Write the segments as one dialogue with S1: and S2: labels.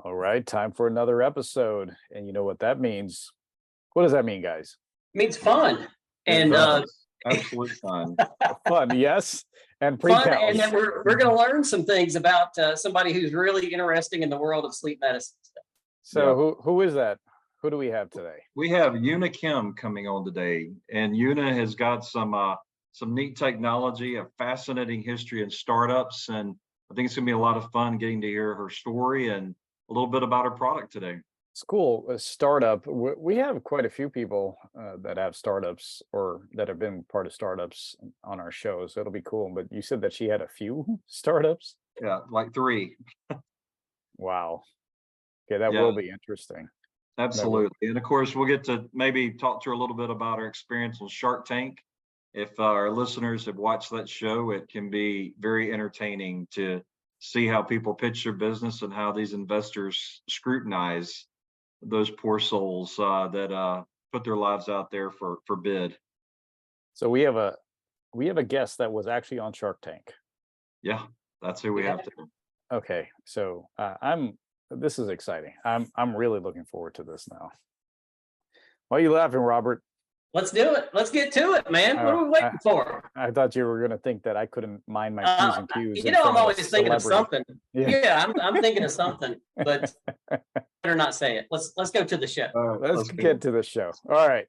S1: All right, time for another episode. And you know what that means? What does that mean, guys?
S2: Means fun
S3: It
S2: and
S3: does. Absolute fun.
S1: Fun, yes. And
S2: fun, and
S1: pre-counts.
S2: then we're going to learn some things about somebody who's really interesting in the world of sleep medicine.
S1: So who is that? Who do we have today?
S3: We have Yunha Kim coming on today, and Yunha has got some neat technology, a fascinating history in startups, and I think it's going to be a lot of fun getting to hear her story and a little bit about her product today.
S1: It's cool. A startup. We have quite a few people that have startups or that have been part of startups on our show, so it'll be cool. But you said that she had a few startups?
S3: Yeah, like 3.
S1: Wow. Okay, that will be interesting.
S3: Absolutely. And of course, we'll get to maybe talk to her a little bit about her experience on Shark Tank. If our listeners have watched that show, it can be very entertaining to see how people pitch their business and how these investors scrutinize those poor souls that put their lives out there for bid.
S1: So we have a guest that was actually on Shark Tank.
S3: Yeah, that's who we have today.
S1: Okay, so this is exciting. I'm really looking forward to this now. Why are you laughing, Robert?
S2: Let's do it. Let's get to it, man. What are we waiting for?
S1: I thought you were going to think that I couldn't mind my P's and Q's.
S2: I'm always thinking of something.
S1: Yeah,
S2: I'm thinking of something, but better not say it. Let's go to the show.
S1: Let's get to the show. All right.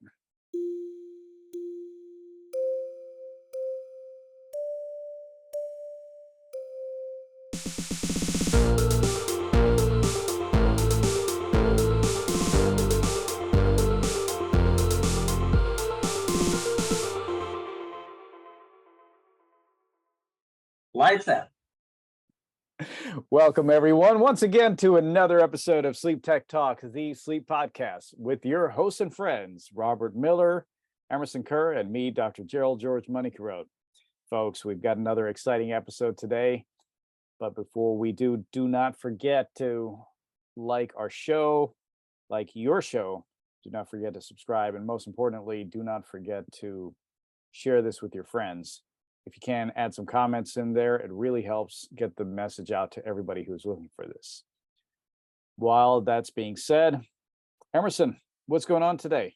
S2: Lights out.
S1: Welcome, everyone, once again to another episode of Sleep Tech Talk, the sleep podcast, with your hosts and friends, Robert Miller, Emerson Kerr, and me, Dr. Gerald George Mannikarote. Folks, we've got another exciting episode today. But before we do not forget to like our show, like your show. Do not forget to subscribe. And most importantly, do not forget to share this with your friends. If you can, add some comments in there. It really helps get the message out to everybody who's looking for this. While that's being said, Emerson, what's going on today?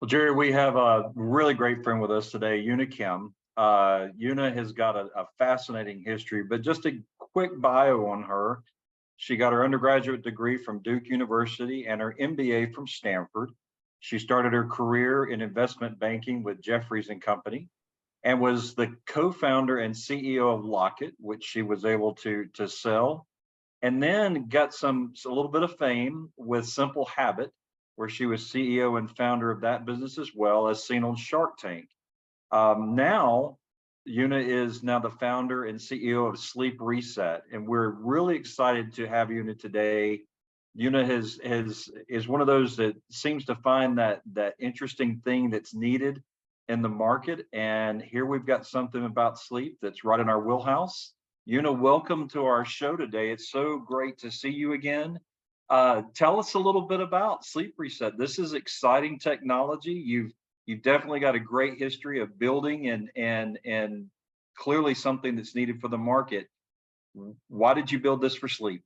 S3: Well, Jerry, we have a really great friend with us today, Yunha Kim. Yunha has got a fascinating history, but just a quick bio on her. She got her undergraduate degree from Duke University and her MBA from Stanford. She started her career in investment banking with Jefferies and Company, and was the co-founder and CEO of Lockett, which she was able to sell, and then got a little bit of fame with Simple Habit, where she was CEO and founder of that business as well, as seen on Shark Tank. Now, Yunha is now the founder and CEO of Sleep Reset, and we're really excited to have Yunha today. Yunha is one of those that seems to find that interesting thing that's needed in the market, and here we've got something about sleep that's right in our wheelhouse. Yunha, welcome to our show today. It's so great to see you again. Tell us a little bit about Sleep Reset. This is exciting technology. You've definitely got a great history of building and clearly something that's needed for the market. Why did you build this for sleep?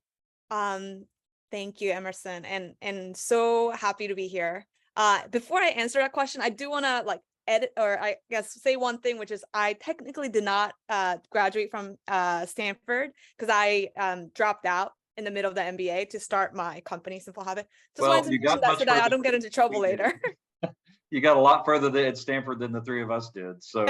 S4: Thank you, Emerson, and so happy to be here. Before I answer that question, I do want to edit, or I guess say one thing, which is I technically did not graduate from Stanford because I dropped out in the middle of the MBA to start my company, Simple Habit. Just wanted to mention that so that I don't get into trouble later.
S3: You got a lot further at Stanford than the 3 of us did, so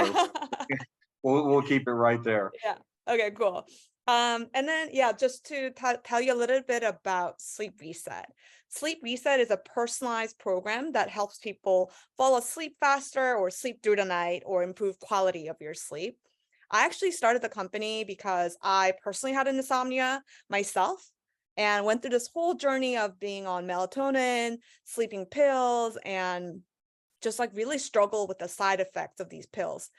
S3: we'll keep it right there.
S4: Yeah. Okay. Cool. And then just to tell you a little bit about Sleep Reset. Sleep Reset is a personalized program that helps people fall asleep faster or sleep through the night or improve quality of your sleep. I actually started the company because I personally had insomnia myself and went through this whole journey of being on melatonin, sleeping pills, and just really struggle with the side effects of these pills.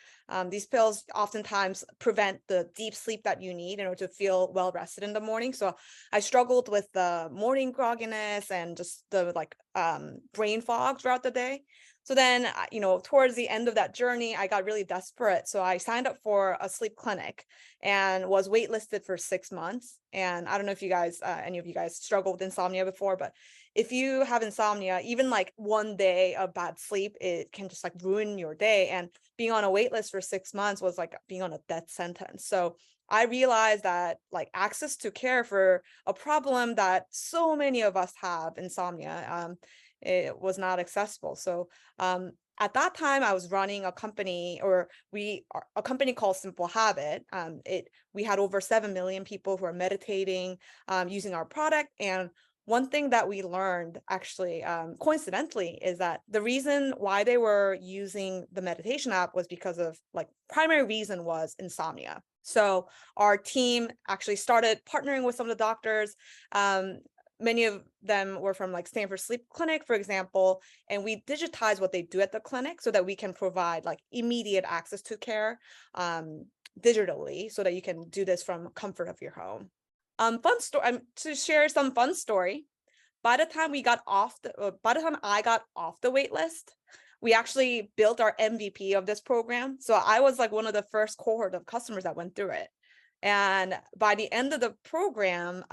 S4: These pills oftentimes prevent the deep sleep that you need in order to feel well rested in the morning. So I struggled with the morning grogginess and just the brain fog throughout the day. So then, towards the end of that journey, I got really desperate. So I signed up for a sleep clinic and was waitlisted for 6 months. And I don't know if you guys, any of you guys struggled with insomnia before, but if you have insomnia, even like one day of bad sleep, it can just like ruin your day. And being on a wait list for 6 months was like being on a death sentence. So I realized that like access to care for a problem that so many of us have, insomnia, it was not accessible. So at that time, I was running a company, a company called Simple Habit. We had over 7 million people who are meditating using our product. And one thing that we learned, actually, coincidentally, is that the reason why they were using the meditation app was because of primary reason was insomnia. So our team actually started partnering with some of the doctors. Many of them were from Stanford Sleep Clinic, for example, and we digitize what they do at the clinic so that we can provide immediate access to care digitally, so that you can do this from comfort of your home. Fun story to share some fun story. By the time I got off the wait list, we actually built our MVP of this program. So I was one of the first cohort of customers that went through it. And by the end of the program,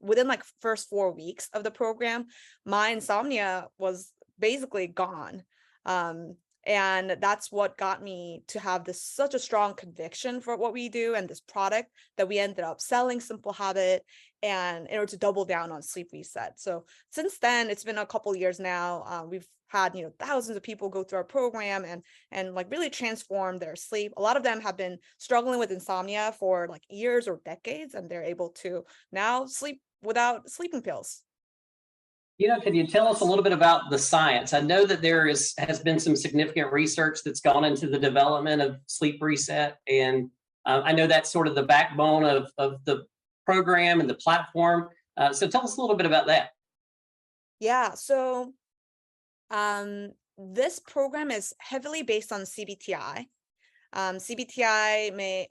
S4: within first 4 weeks of the program, my insomnia was basically gone. And that's what got me to have such a strong conviction for what we do and this product, that we ended up selling Simple Habit and in order to double down on Sleep Reset. So since then, it's been a couple of years now. We've had thousands of people go through our program and really transform their sleep. A lot of them have been struggling with insomnia for years or decades, and they're able to now sleep without sleeping pills.
S2: Can you tell us a little bit about the science? I know that has been some significant research that's gone into the development of Sleep Reset, and I know that's sort of the backbone of the program and the platform. So tell us a little bit about that.
S4: Yeah, so this program is heavily based on CBTI. CBTI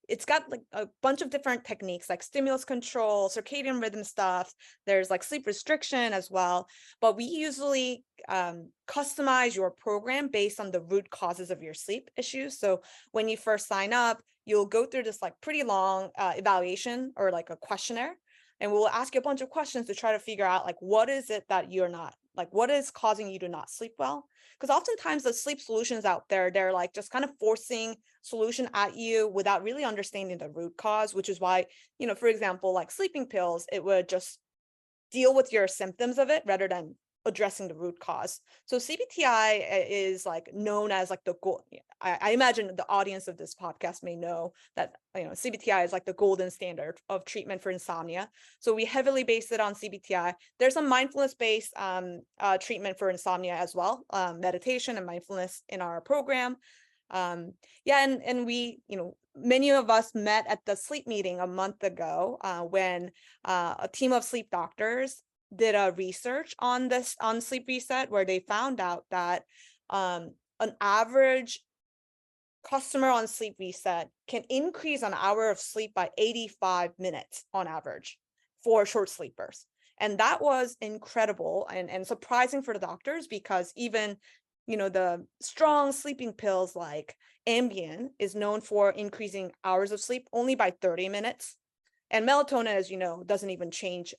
S4: it's got a bunch of different techniques like stimulus control, circadian rhythm stuff. There's sleep restriction as well. But we usually customize your program based on the root causes of your sleep issues. So when you first sign up, you'll go through this pretty long evaluation or a questionnaire. And we'll ask you a bunch of questions to try to figure out what is it that you're not, what is causing you to not sleep well? Because oftentimes the sleep solutions out there, they're just kind of forcing solution at you without really understanding the root cause, which is why, for example, sleeping pills, it would just deal with your symptoms of it rather than addressing the root cause. So CBTI is known as the gold. I imagine the audience of this podcast may know that CBTI is the golden standard of treatment for insomnia. So we heavily base it on CBTI. There's some mindfulness-based treatment for insomnia as well, meditation and mindfulness in our program. And we, many of us met at the sleep meeting a month ago when a team of sleep doctors did a research on Sleep Reset, where they found out that an average customer on Sleep Reset can increase an hour of sleep by 85 minutes on average for short sleepers. And that was incredible and surprising for the doctors, because even the strong sleeping pills like Ambien is known for increasing hours of sleep only by 30 minutes. And melatonin, as you know, doesn't even change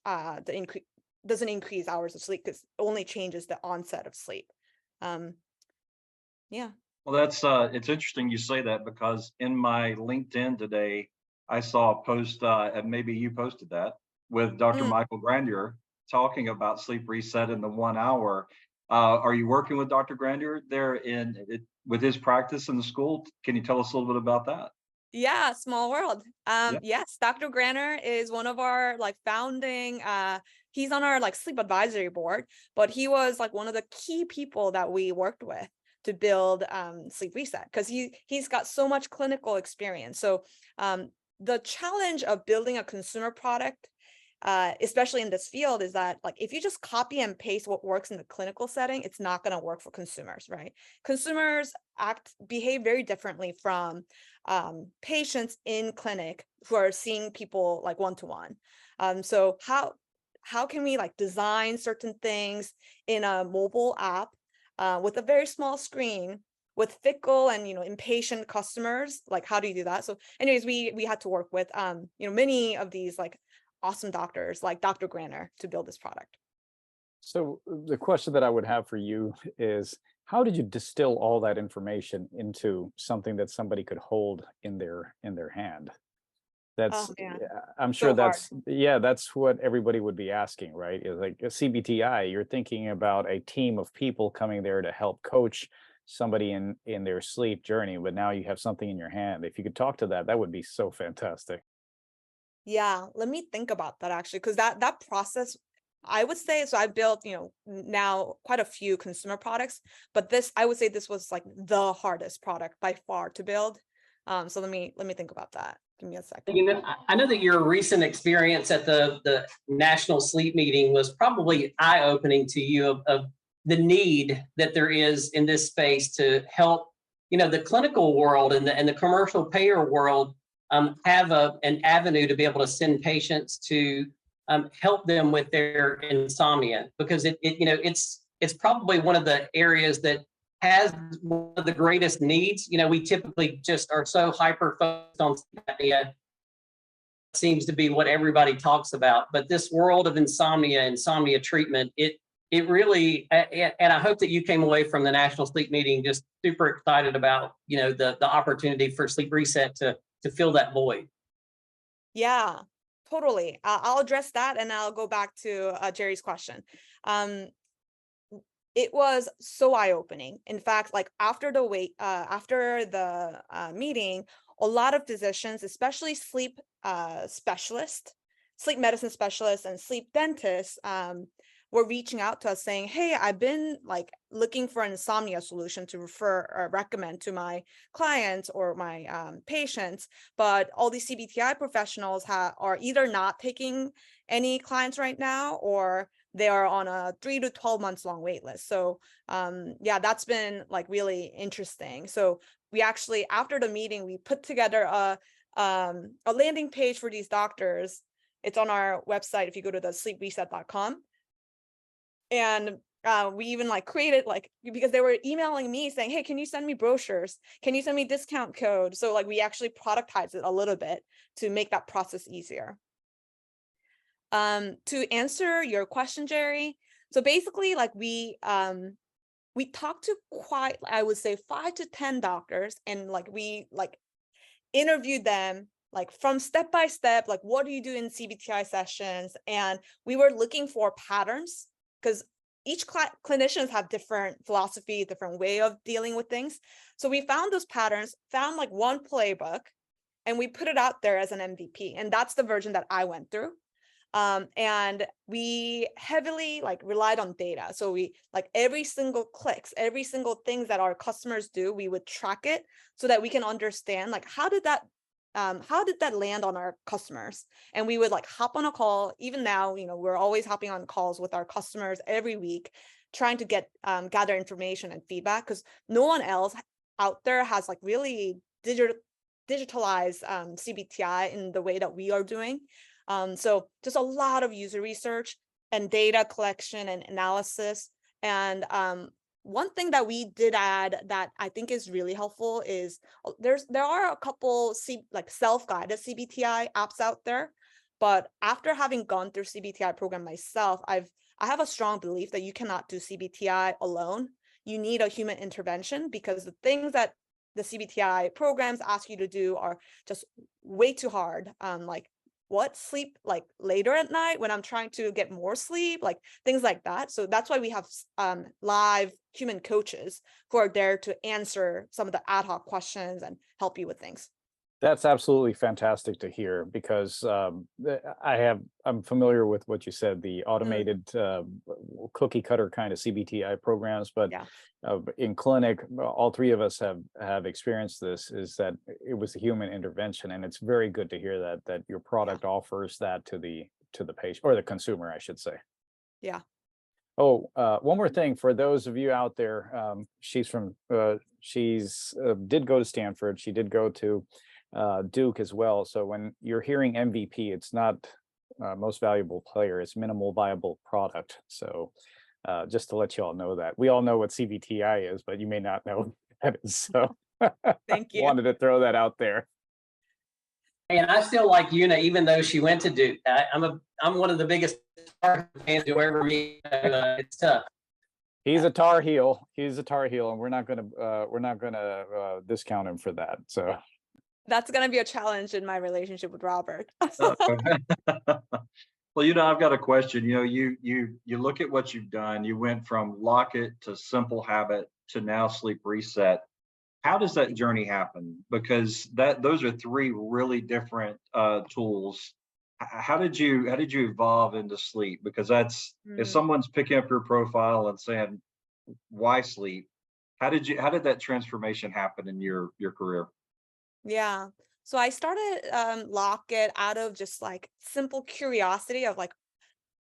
S4: doesn't increase hours of sleep, because it only changes the onset of sleep. Yeah.
S3: Well, that's it's interesting you say that, because in my LinkedIn today, I saw a post, and maybe you posted that, with Dr. Michael Grandier talking about Sleep Reset in the 1 hour. Are you working with Dr. Grandier there with his practice in the school? Can you tell us a little bit about that?
S4: Yeah, small world. Yes, Dr. Grandier is one of our founding, he's on our sleep advisory board, but he was one of the key people that we worked with to build Sleep Reset, because he's got so much clinical experience. So the challenge of building a consumer product, especially in this field, is that if you just copy and paste what works in the clinical setting, it's not going to work for consumers, right? Consumers behave very differently from patients in clinic who are seeing people one-to-one. So how can we like design certain things in a mobile app with a very small screen with fickle and impatient customers? Like, how do you do that? So anyways, we had to work with many of these like awesome doctors like Dr. Granner to build this product.
S1: So the question that I would have for you is, how did you distill all that information into something that somebody could hold in their hand? That's,
S4: Oh man,
S1: I'm sure
S4: so hard.
S1: that's what everybody would be asking, right? Is like a CBTI, you're thinking about a team of people coming there to help coach somebody in their sleep journey, but now you have something in your hand. If you could talk to that, that would be so fantastic.
S4: Yeah, let me think about that actually, because that process, I would say, so I built, now quite a few consumer products, but this, I would say this was like the hardest product by far to build. So let me think about that. Give me a second.
S2: I know that your recent experience at the National Sleep Meeting was probably eye-opening to you of the need that there is in this space to help, the clinical world and the commercial payer world have an avenue to be able to send patients to help them with their insomnia, because it's probably one of the areas that has one of the greatest needs. We typically just are so hyper focused on sleep apnea. Seems to be what everybody talks about, but this world of insomnia treatment, it really, and I hope that you came away from the National Sleep Meeting just super excited about the opportunity for Sleep Reset to fill that void.
S4: Yeah, totally. I'll address that and I'll go back to Jerry's question. It was so eye-opening. In fact, like after the meeting, a lot of physicians, especially sleep specialists, sleep medicine specialists, and sleep dentists, were reaching out to us saying, "Hey, I've been like looking for an insomnia solution to refer or recommend to my clients or my patients, but all these CBTI professionals are either not taking any clients right now, or they are on a 3 to 12 months long wait list." So yeah, that's been like really interesting. So we actually, after the meeting, we put together a landing page for these doctors. It's on our website if you go to the sleepreset.com. And we even like created like, because they were emailing me saying, "Hey, can you send me brochures? Can you send me discount code?" So like we actually productized it a little bit to make that process easier. To answer your question, Jerry, so basically like we talked to quite, I would say 5 to 10 doctors, and like we like interviewed them like from step by step, like what do you do in CBTI sessions? And we were looking for patterns, because each clinicians have different philosophy, different way of dealing with things. So we found those patterns, found like one playbook, and we put it out there as an MVP. And that's the version that I went through. And we heavily like relied on data. So we like every single clicks, every single thing that our customers do, we would track it so that we can understand like how did that land on our customers. And we would like hop on a call. Even now, we're always hopping on calls with our customers every week, trying to get gather information and feedback, because no one else out there has like really digitalized CBTI in the way that we are doing. So just a lot of user research and data collection and analysis. And one thing that we did add that I think is really helpful is there are a couple self-guided CBTI apps out there, but after having gone through CBTI program myself, I have a strong belief that you cannot do CBTI alone. You need a human intervention, because the things that the CBTI programs ask you to do are just way too hard. Like sleep like later at night when I'm trying to get more sleep, like things like that. So that's why we have live human coaches who are there to answer some of the ad hoc questions and help you with things.
S1: That's absolutely fantastic to hear, because I'm familiar with what you said, the automated cookie cutter kind of CBTI programs, but
S4: Yeah.
S1: In clinic, all three of us have experienced this, is that it was a human intervention, and it's very good to hear that your product offers that to the patient, or the consumer, I should say.
S4: Yeah.
S1: Oh, one more thing for those of you out there. She's did go to Stanford. She did go to Duke as well. So when you're hearing MVP, it's not most valuable player is minimal viable product. So just to let you all know that. We all know what CVTI is, but you may not know what that is. So
S4: Thank you.
S1: wanted to throw that out there.
S2: And I still like Yunha, even though she went to Duke. I'm one of the biggest fans you'll ever meet. It's tough.
S1: He's a Tar Heel. He's a Tar Heel, and we're not gonna discount him for that. So
S4: That's going to be a challenge in my relationship with Robert.
S3: Well, I've got a question. You look at what you've done. You went from Lock It to Simple Habit to now Sleep Reset. How does that journey happen? Because those are three really different tools. How did you evolve into sleep? Because that's if someone's picking up your profile and saying, why sleep? How did that transformation happen in your career?
S4: Yeah. So I started Lock It out of just like simple curiosity of like,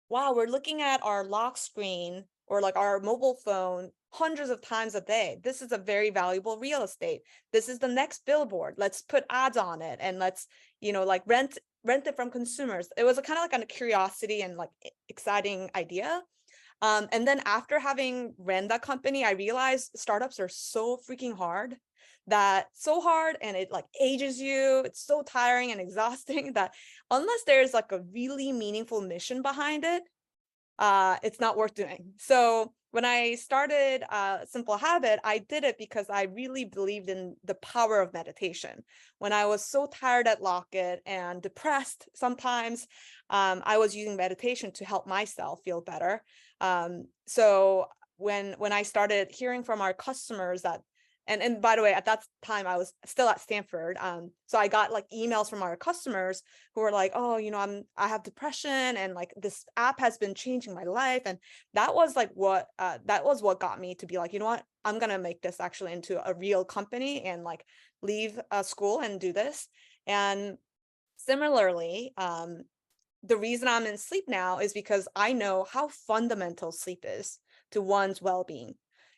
S4: wow, we're looking at our lock screen or like our mobile phone hundreds of times a day. This is a very valuable real estate. This is the next billboard. Let's put ads on it and let's, like rent it from consumers. It was a kind of like a curiosity and like exciting idea. And then after having ran that company, I realized startups are so freaking hard. And it like ages you. It's so tiring and exhausting that unless there's like a really meaningful mission behind it, it's not worth doing. So when I started Simple Habit, I did it because I really believed in the power of meditation. When I was so tired at Lock It and depressed sometimes, I was using meditation to help myself feel better. So when I started hearing from our customers that, and by the way, at that time I was still at Stanford. So I got like emails from our customers who were like, oh, I have depression and like this app has been changing my life. And that was like what got me to be like, you know what, I'm going to make this actually into a real company and like leave school and do this. And similarly, the reason I'm in sleep now is because I know how fundamental sleep is to one's well-being.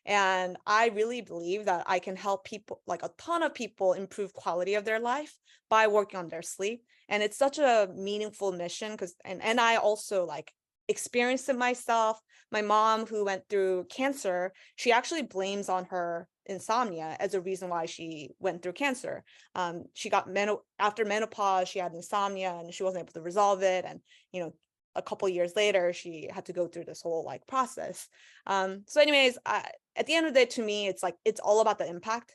S4: And I really believe that I can help people, like a ton of people, improve quality of their life by working on their sleep. And it's such a meaningful mission because, and I also like experienced it myself. My mom, who went through cancer, she actually blames on her insomnia as a reason why she went through cancer. She got after menopause, she had insomnia and she wasn't able to resolve it. And, a couple years later, she had to go through this whole like process. So anyways, at the end of the day, to me, it's like, it's all about the impact.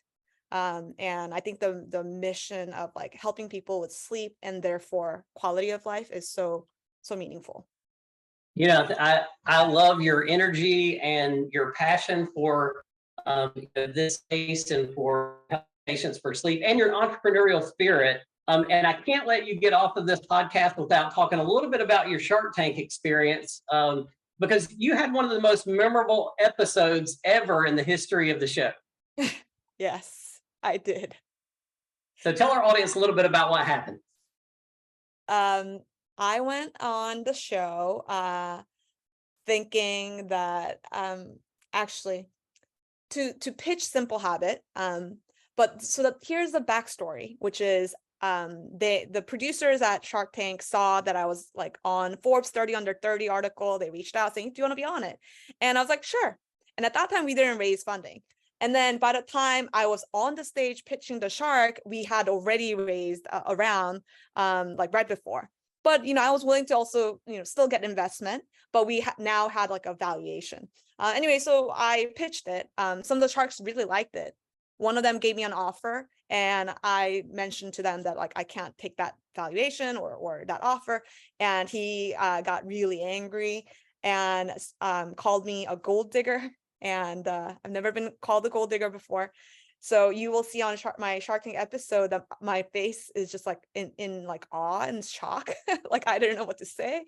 S4: And I think the mission of like helping people with sleep and therefore quality of life is so meaningful.
S2: I love your energy and your passion for this space and for patients for sleep and your entrepreneurial spirit. And I can't let you get off of this podcast without talking a little bit about your Shark Tank experience, because you had one of the most memorable episodes ever in the history of the show.
S4: Yes, I did.
S2: So tell our audience a little bit about what happened.
S4: I went on the show thinking that actually to pitch Simple Habit. But so here's the backstory, which is the producers at Shark Tank saw that I was like on Forbes 30 under 30 article. They reached out saying, do you want to be on it? And I was like, sure. And at that time we didn't raise funding. And then by the time I was on the stage pitching the shark, we had already raised around like right before. But, I was willing to also, still get investment, but we now had like a valuation. Anyway, so I pitched it. Some of the sharks really liked it. One of them gave me an offer and I mentioned to them that like, I can't take that valuation or that offer. And he got really angry and called me a gold digger. And I've never been called a gold digger before. So you will see on my Shark Tank episode that my face is just like in like awe and shock. Like I didn't know what to say.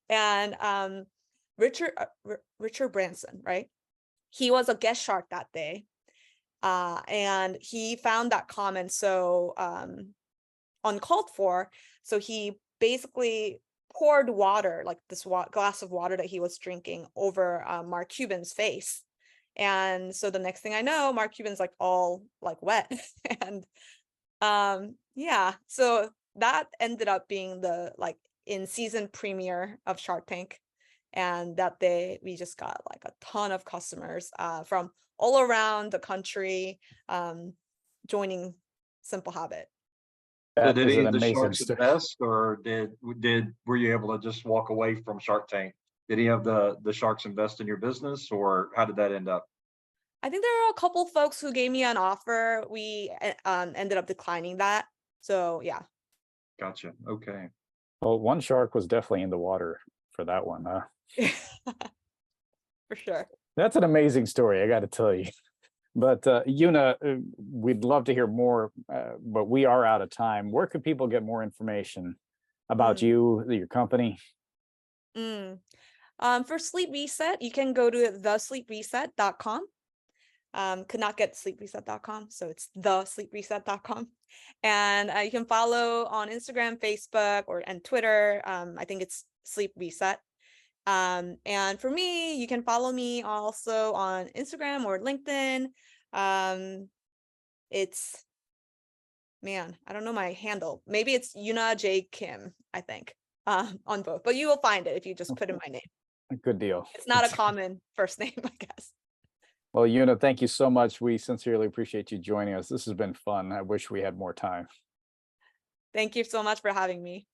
S4: And Richard Branson, right? He was a guest shark that day. And he found that comment so uncalled for. So he basically poured water, like this glass of water that he was drinking, over Mark Cuban's face. And so the next thing I know, Mark Cuban's like all like wet. And yeah, so that ended up being the like in season premiere of Shark Tank. And that we just got like a ton of customers from all around the country joining Simple Habit.
S3: So
S1: That
S3: did
S1: is
S3: any
S1: an
S3: of the
S1: amazing
S3: sharks
S1: story.
S3: invest, or were you able to just walk away from Shark Tank? Did any of the sharks invest in your business, or how did that end up?
S4: I think there are a couple folks who gave me an offer. We ended up declining that. So yeah.
S3: Gotcha. Okay.
S1: Well, one shark was definitely in the water for that one.
S4: For sure.
S1: That's an amazing story, I got to tell you. But Yunha, we'd love to hear more, but we are out of time. Where could people get more information about you, your company?
S4: For Sleep Reset, you can go to thesleepreset.com. Could not get sleepreset.com, so it's thesleepreset.com. And you can follow on Instagram, Facebook, and Twitter. I think it's Sleep Reset. And for me, you can follow me also on Instagram or LinkedIn. It's, man, I don't know my handle. Maybe it's Yunha J. Kim, I think, on both. But you will find it if you just put in my name.
S1: Good deal.
S4: It's not a common first name, I guess.
S1: Well, Yunha, thank you so much. We sincerely appreciate you joining us. This has been fun. I wish we had more time.
S4: Thank you so much for having me.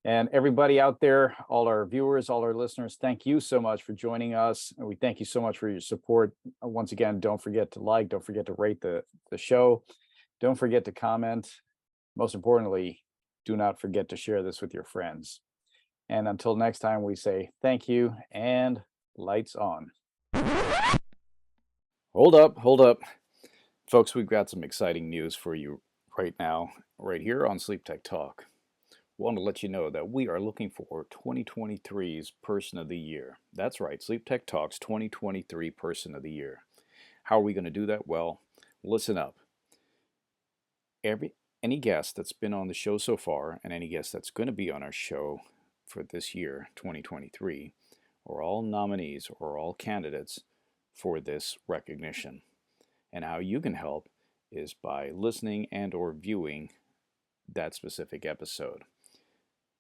S1: And everybody out there, all our viewers, all our listeners, thank you so much for joining us. And we thank you so much for your support. Once again, don't forget to like, don't forget to rate the show. Don't forget to comment. Most importantly, do not forget to share this with your friends. And until next time, we say thank you and lights on. Hold up. Folks, we've got some exciting news for you right now, right here on Sleep Tech Talk. Want to let you know that we are looking for 2023's Person of the Year. That's right, Sleep Tech Talk's 2023 Person of the Year. How are we going to do that? Well, listen up. Any guest that's been on the show so far, and any guest that's going to be on our show for this year, 2023, are all nominees or all candidates for this recognition. And how you can help is by listening and or viewing that specific episode.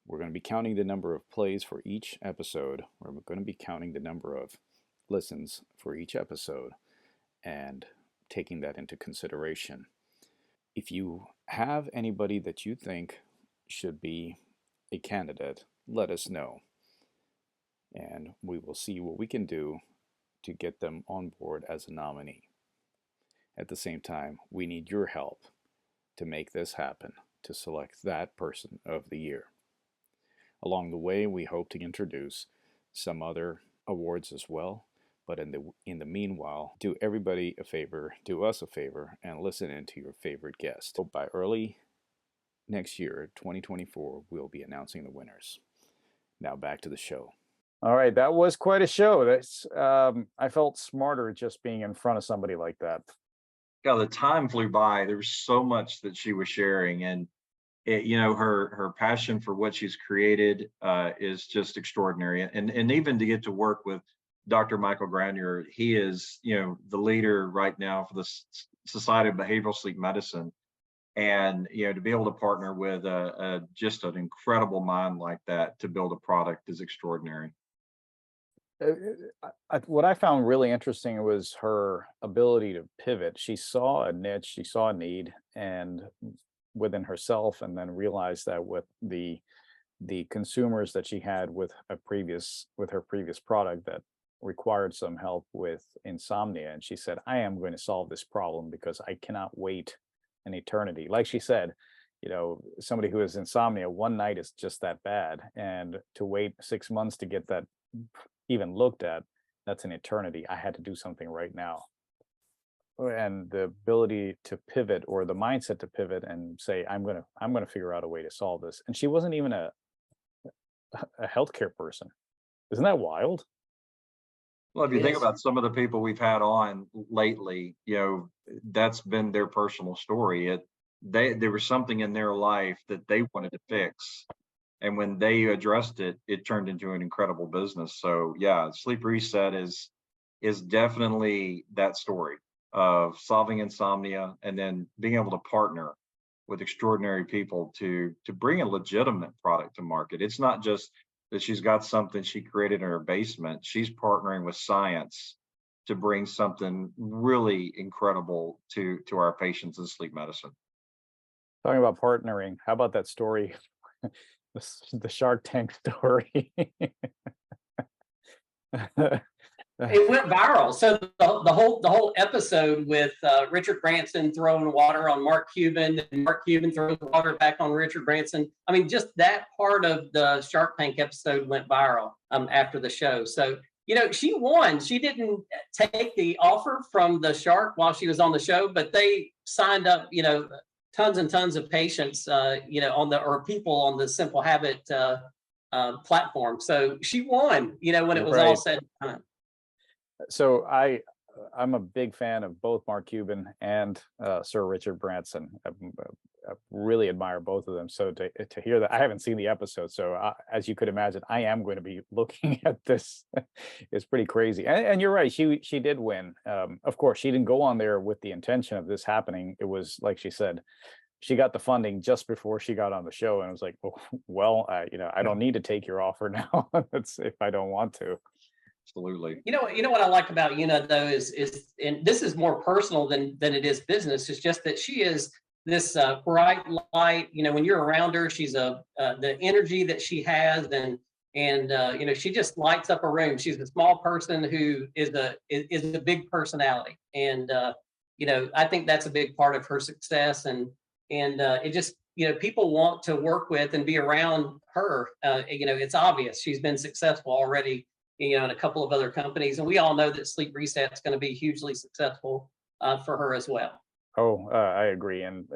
S1: We're going to be counting the number of plays for each episode. We're going to be counting the number of listens for each episode and taking that into consideration. If you have anybody that you think should be a candidate, let us know. And we will see what we can do to get them on board as a nominee. At the same time, we need your help to make this happen, to select that Person of the Year. Along the way, we hope to introduce some other awards as well. But in the meanwhile, do everybody a favor, do us a favor, and listen in to your favorite guest. So by early next year, 2024, we'll be announcing the winners. Now back to the show. All right, that was quite a show. That's I felt smarter just being in front of somebody like that.
S3: Yeah, the time flew by. There was so much that she was sharing, and her passion for what she's created is just extraordinary. And even to get to work with Dr. Michael Granier, he is the leader right now for the Society of Behavioral Sleep Medicine, and to be able to partner with just an incredible mind like that to build a product is extraordinary.
S1: What I found really interesting was her ability to pivot. She saw a niche, she saw a need, and within herself, and then realized that with the consumers that she had with her previous product that required some help with insomnia, and she said, I am going to solve this problem because I cannot wait an eternity. Like she said, somebody who has insomnia, one night is just that bad, and to wait 6 months to get that even looked at, that's an eternity. I had to do something right now. And the ability to pivot, or the mindset to pivot and say, I'm gonna figure out a way to solve this. And she wasn't even a healthcare person. Isn't that wild?
S3: Well, if you think about some of the people we've had on lately, that's been their personal story. There was something in their life that they wanted to fix. And when they addressed it, it turned into an incredible business. So yeah, Sleep Reset is definitely that story of solving insomnia and then being able to partner with extraordinary people to bring a legitimate product to market. It's not just that she's got something she created in her basement. She's partnering with science to bring something really incredible to our patients in sleep medicine.
S1: Talking about partnering, how about that story, the Shark Tank story?
S2: It went viral. So the whole episode with Richard Branson throwing water on Mark Cuban, and Mark Cuban throws water back on Richard Branson. I mean, just that part of the Shark Tank episode went viral after the show. So, you know, she won. She didn't take the offer from the shark while she was on the show, but they signed up, you know, tons and tons of patients, you know, or people on the Simple Habit platform. So she won, you know, when it was all said and done.
S1: So I'm a big fan of both Mark Cuban and Sir Richard Branson. I really admire both of them. So to hear that, I haven't seen the episode, so as you could imagine, I am going to be looking at this. It's pretty crazy. And you're right, she did win. Of course, she didn't go on there with the intention of this happening. It was like she said, she got the funding just before she got on the show, and it was like, oh, well, you know, I don't need to take your offer now. That's if I don't want to.
S3: Absolutely.
S2: You know what I like about Yunha though is and this is more personal than it is business. It's just that she is this bright light. You know, when you're around her, she's the energy that she has, and you know, she just lights up a room. She's a small person who is a big personality, and you know, I think that's a big part of her success, and it just, you know, people want to work with and be around her. You know, it's obvious she's been successful already, you know, in a couple of other companies. And we all know that Sleep Reset is going to be hugely successful for her as well.
S1: Oh, I agree. And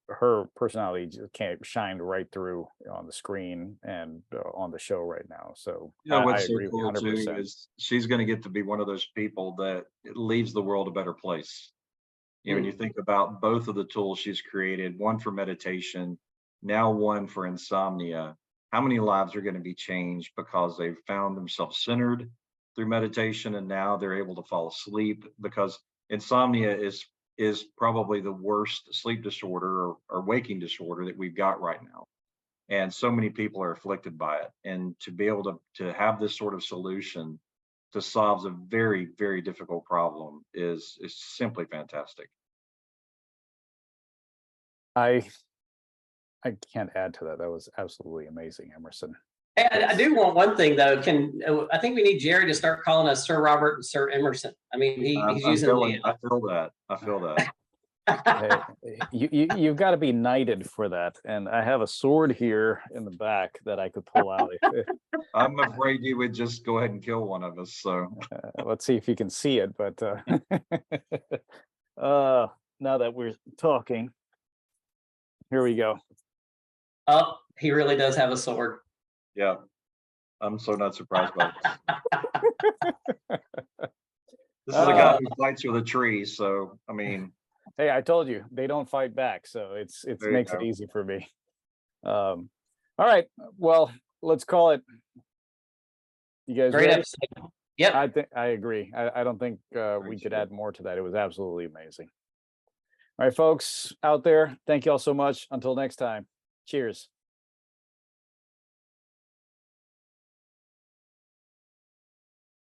S1: her personality just can't shine right through on the screen and on the show right now. So
S3: You know,
S1: I
S3: what's so
S1: agree
S3: cool too
S1: 100%.
S3: is she's going to get to be one of those people that leaves the world a better place. You know, when you think about both of the tools she's created, one for meditation, now one for insomnia, how many lives are going to be changed because they've found themselves centered through meditation, and now they're able to fall asleep? Because insomnia is probably the worst sleep disorder or waking disorder that we've got right now. And so many people are afflicted by it. And to be able to have this sort of solution to solve a very, very difficult problem is simply fantastic.
S1: I can't add to that. That was absolutely amazing, Emerson.
S2: Hey, I do want one thing though. I think we need Jerry to start calling us Sir Robert and Sir Emerson. I mean, he's using
S3: I feel that. I feel that.
S1: Hey, you've got to be knighted for that. And I have a sword here in the back that I could pull out.
S3: I'm afraid you would just go ahead and kill one of us. So
S1: let's see if you can see it. But now that we're talking, here we go.
S2: Oh, he really does have a sword.
S3: yeah, I'm so not surprised by this. This is a guy who fights with a tree. So I mean,
S1: hey, I told you they don't fight back, so it makes it easy for me. All right, well, let's call it. You guys
S2: Great
S1: ready?
S2: episode. Yep.
S1: I agree. I don't think we could add more to that. It was absolutely amazing. All right, folks out there, thank you all so much. Until next time, cheers.